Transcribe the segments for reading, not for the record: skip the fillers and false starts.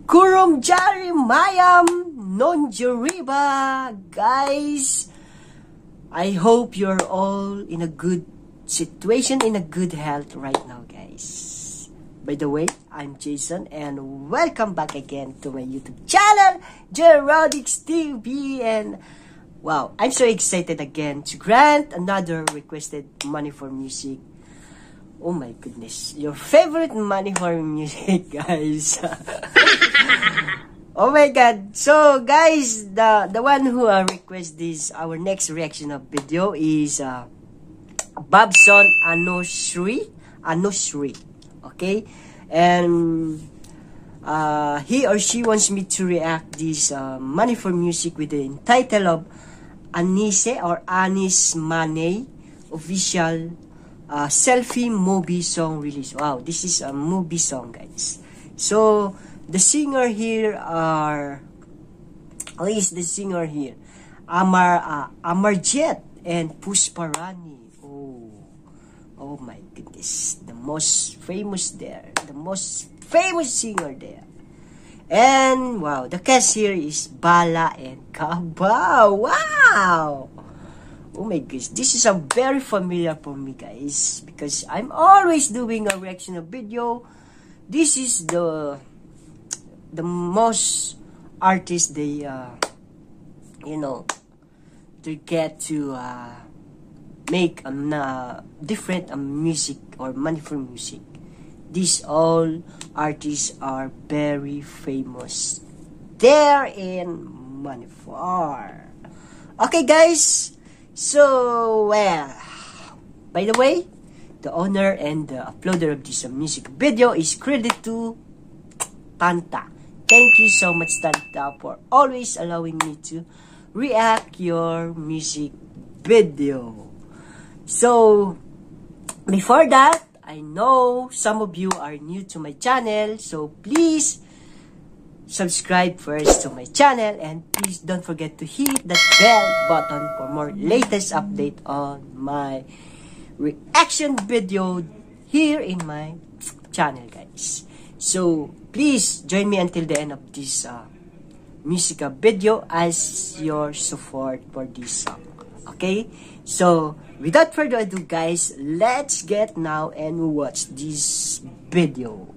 Kurum Jari Mayam Nonjuriba. Guys, I hope you're all in a good situation, in a good health right now, guys. By the way, I'm Jayson and welcome back again to my YouTube channel, Jerodix TV. And wow, I'm so excited again to grant another requested money for music. Oh my goodness, your favorite money for music, guys. Oh my god. So guys, the one who request this, our next reaction of video is Babson Anushri. Okay, and he or she wants me to react this money for music with the title of ANISE Manei official Selfie movie song release. Wow, this is a movie song, guys. So the singer here are, at least the singer here, Amarjet and Pusparani. Oh my goodness, the most famous there, the most famous singer there. And wow, the cast here is Bala and Kaba. Wow. Oh my goodness, this is a very familiar for me, guys, because I'm always doing a reaction of video. This is the most artists they they get to make different music or money for music. These all artists are very famous there in Manipuri. Okay, guys. So, well, by the way, the owner and the uploader of this music video is credited to Tantha. Thank you so much, Tantha, for always allowing me to react your music video. So, before that, I know some of you are new to my channel, so please subscribe first to my channel and please don't forget to hit that bell button for more latest update on my reaction video here in my channel, guys. So please join me until the end of this music video as your support for this song. Okay, so without further ado, guys, let's get now and watch this video.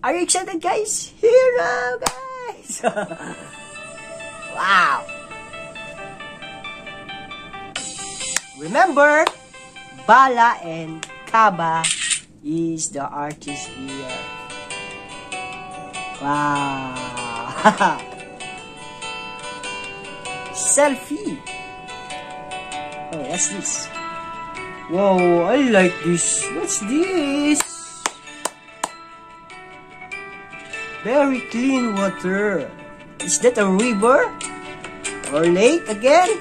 Are you excited, guys? Here now, guys! Wow! Remember, Bala and Kaba is the artist here. Wow! Selfie! Oh, what's this? Whoa, I like this. What's this? Very clean water. Is that a river? Or lake again?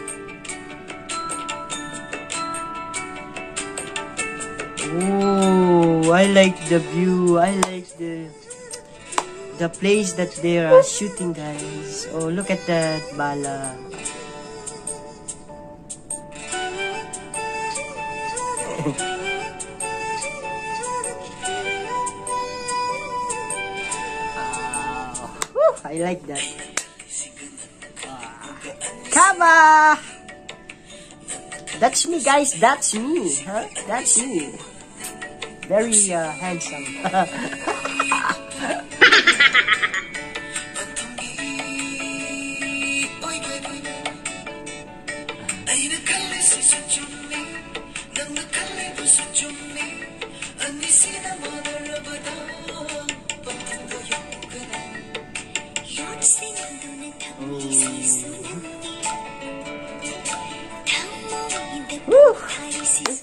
Oh, I like the view. I like the place that they are shooting, guys. Oh, look at that, Bala. I like that. Kaba! That's me, guys. That's me. Huh? That's me. Very handsome. Woo!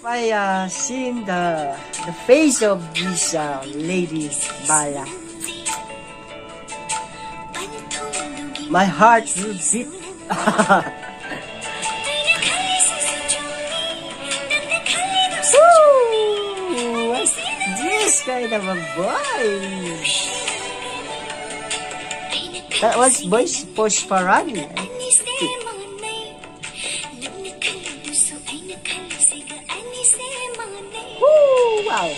I seen the face of this lady Bala, my heart will beat. Woo! What's this kind of a voice? That was voice Posparani. Woo! Wow!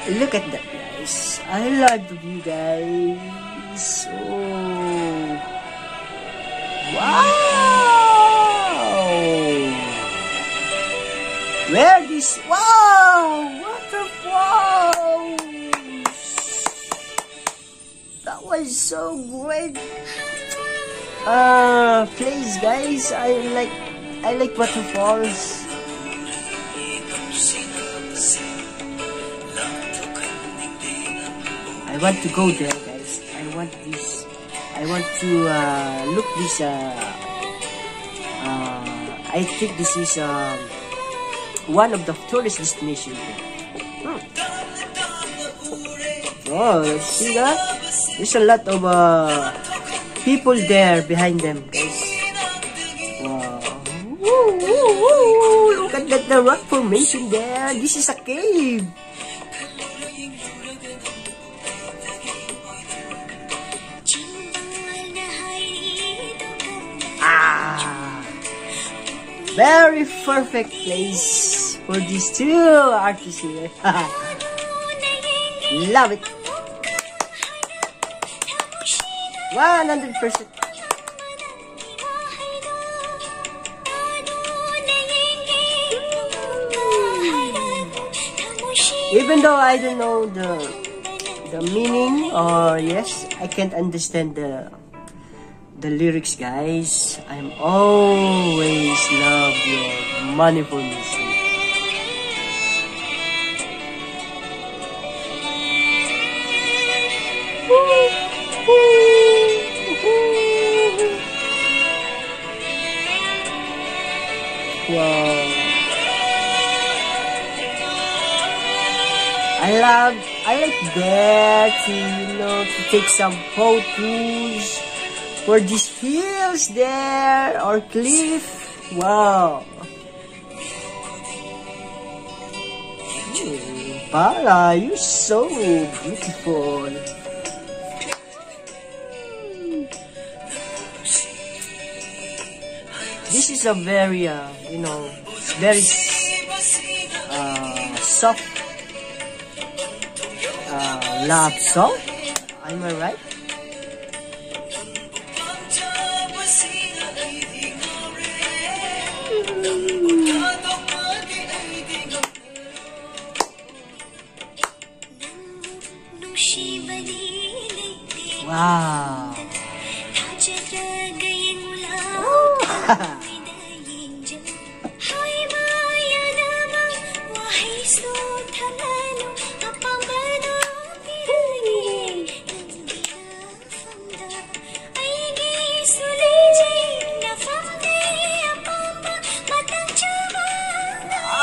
Look at that, guys. I love you guys. Oh! Wow! Where this? Wow! Waterfalls! That was so great. Place, guys. I like waterfalls. I want to go there, guys. I want this. I want to look this. I think this is one of the tourist destinations. Oh, see that? There's a lot of people there behind them, guys. Wow! Woo, woo, woo. Look at that, the rock formation there. This is a cave. Very perfect place for these two artists here. Love it. 100%. Even though I don't know the meaning, or yes, I can't understand the lyrics, guys. I'm always love your Manipuri music. Wow. I like there to, to take some photos for these hills there or cliff. Wow. Bala, you're so beautiful. This is a very, very soft love song. Am I right? Wow.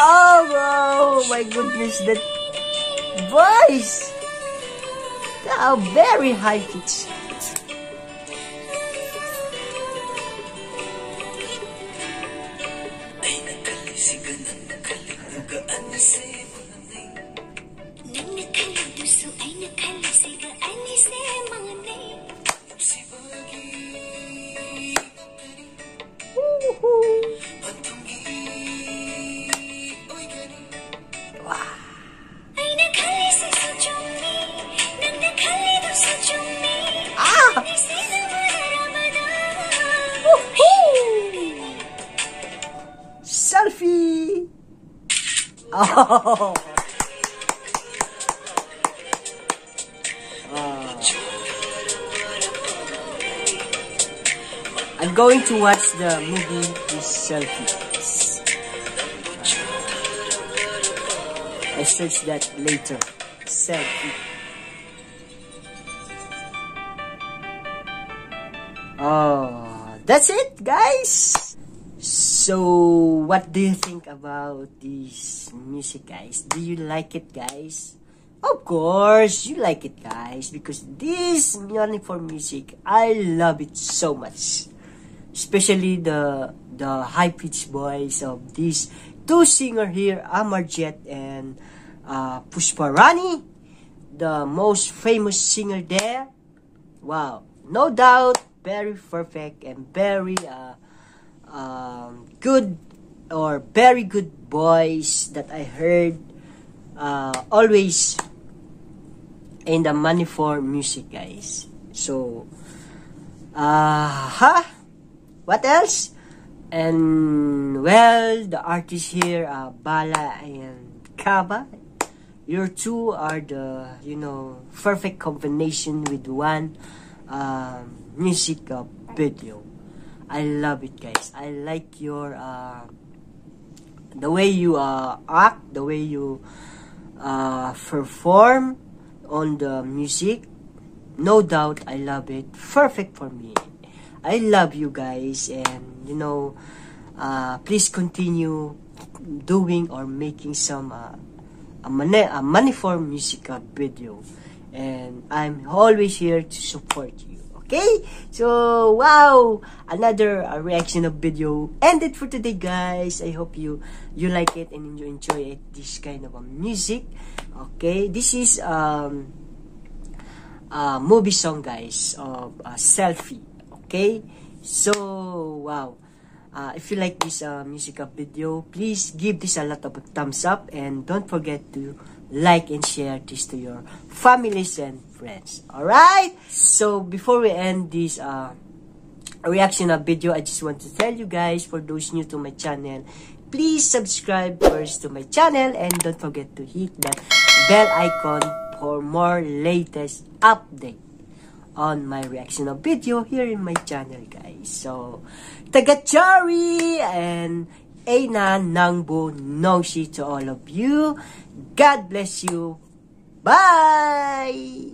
Oh my goodness, that voice! How very high pitch. Selfie! Oh! I'm going to watch the movie Selfie. I search that later. Selfie. Oh, that's it, guys. So, what do you think about this music, guys? Do you like it, guys? Of course, you like it, guys, because this yearning for music, I love it so much. Especially the high-pitched voice of these two singers here, Amarjet and Pushparani, the most famous singer there. Wow, no doubt, very perfect and very good, or very good voice that I heard always in the Manipuri music, guys. So, what else? And well, the artists here, Bala and Kaba, your two are the, perfect combination with one music video. I love it, guys. I like your the way you act, the way you perform on the music. No doubt, I love it. Perfect for me. I love you guys, and please continue doing or making some money for music video, and I'm always here to support you. Okay, so wow, another reaction of video ended for today, guys. I hope you like it and you enjoy it, this kind of music. Okay, this is movie song, guys, of Selfie. Okay, so wow, if you like this music video, please give this a lot of thumbs up, and don't forget to like and share this to your families and friends. Alright, so before we end this reaction of video, I just want to tell you guys, for those new to my channel, please subscribe first to my channel, and don't forget to hit that bell icon for more latest update on my reaction of video here in my channel, guys. So, Tagachari and Aina Nangbo Nongshi to all of you. God bless you. Bye!